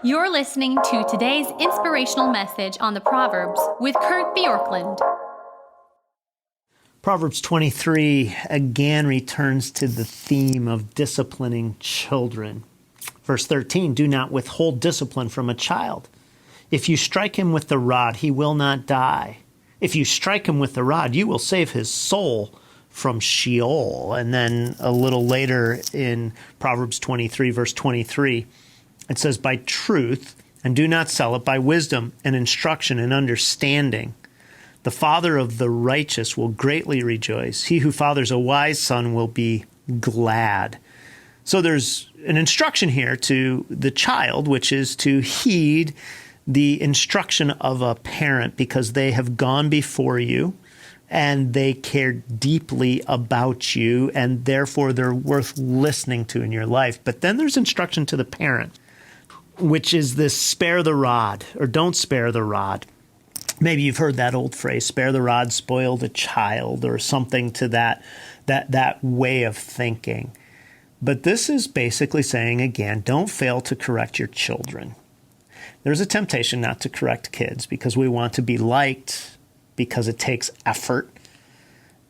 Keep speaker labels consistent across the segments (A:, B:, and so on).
A: You're listening to today's inspirational message on the Proverbs with Kurt Bjorklund.
B: Proverbs 23 again returns to the theme of disciplining children. Verse 13, do not withhold discipline from a child. If you strike him with the rod, he will not die. If you strike him with the rod, you will save his soul from Sheol. And then a little later in Proverbs 23, verse 23, it says, by truth, and do not sell it, by wisdom and instruction and understanding. The father of the righteous will greatly rejoice. He who fathers a wise son will be glad. So there's an instruction here to the child, which is to heed the instruction of a parent because they have gone before you and they care deeply about you, and therefore they're worth listening to in your life. But then there's instruction to the parent, which is this spare the rod, or don't spare the rod. Maybe you've heard that old phrase, spare the rod, spoil the child, or something to that way of thinking. But this is basically saying, again, don't fail to correct your children. There's a temptation not to correct kids because we want to be liked, because it takes effort,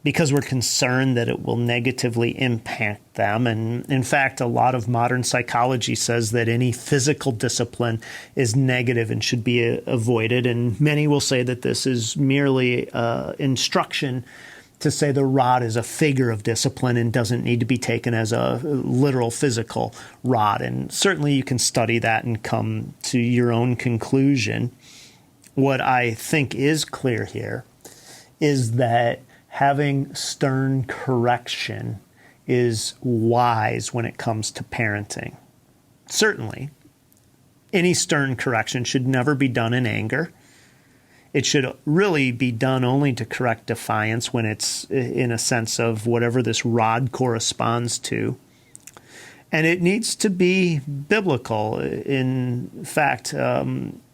B: because we're concerned that it will negatively impact them. And in fact, a lot of modern psychology says that any physical discipline is negative and should be avoided. And many will say that this is merely instruction to say the rod is a figure of discipline and doesn't need to be taken as a literal physical rod. And certainly you can study that and come to your own conclusion. What I think is clear here is that having stern correction is wise when it comes to parenting. Certainly, any stern correction should never be done in anger. It should really be done only to correct defiance when it's in a sense of whatever this rod corresponds to. And it needs to be biblical. In fact,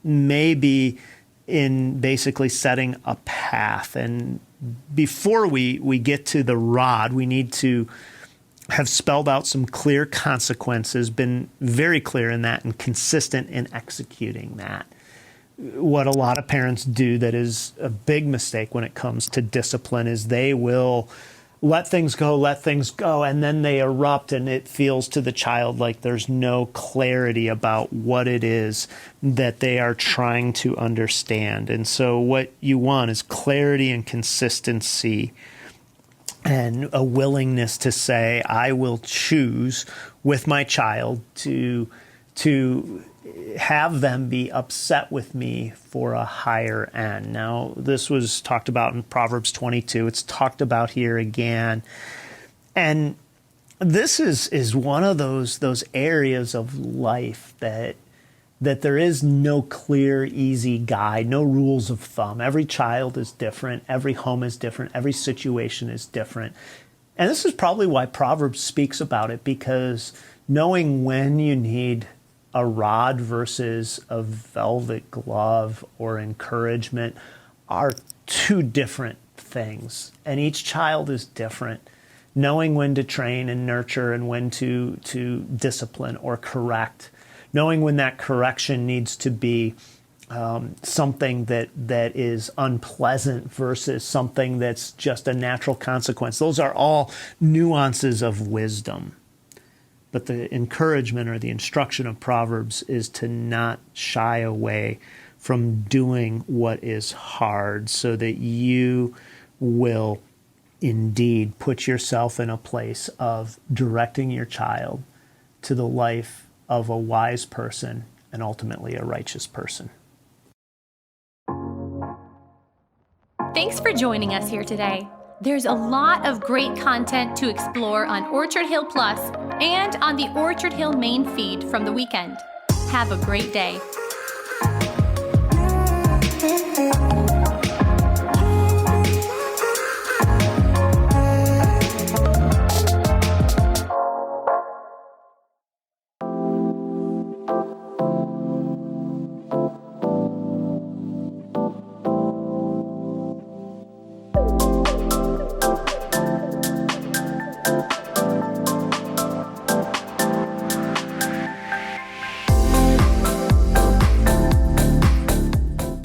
B: maybe in basically setting a path. And before we get to the rod, we need to have spelled out some clear consequences, been very clear in that and consistent in executing that. What a lot of parents do that is a big mistake when it comes to discipline is they will let things go, and then they erupt, and it feels to the child like there's no clarity about what it is that they are trying to understand. And so what you want is clarity and consistency and a willingness to say, I will choose with my child to have them be upset with me for a higher end. Now, this was talked about in Proverbs 22. It's talked about here again. And this is one of those areas of life that there is no clear, easy guide, no rules of thumb. Every child is different. Every home is different. Every situation is different. And this is probably why Proverbs speaks about it, because knowing when you need a rod versus a velvet glove or encouragement are two different things. And each child is different. Knowing when to train and nurture and when to discipline or correct. Knowing when that correction needs to be something that is unpleasant versus something that's just a natural consequence. Those are all nuances of wisdom. But the encouragement or the instruction of Proverbs is to not shy away from doing what is hard so that you will indeed put yourself in a place of directing your child to the life of a wise person and ultimately a righteous person.
A: Thanks for joining us here today. There's a lot of great content to explore on Orchard Hill Plus and on the Orchard Hill main feed from the weekend. Have a great day.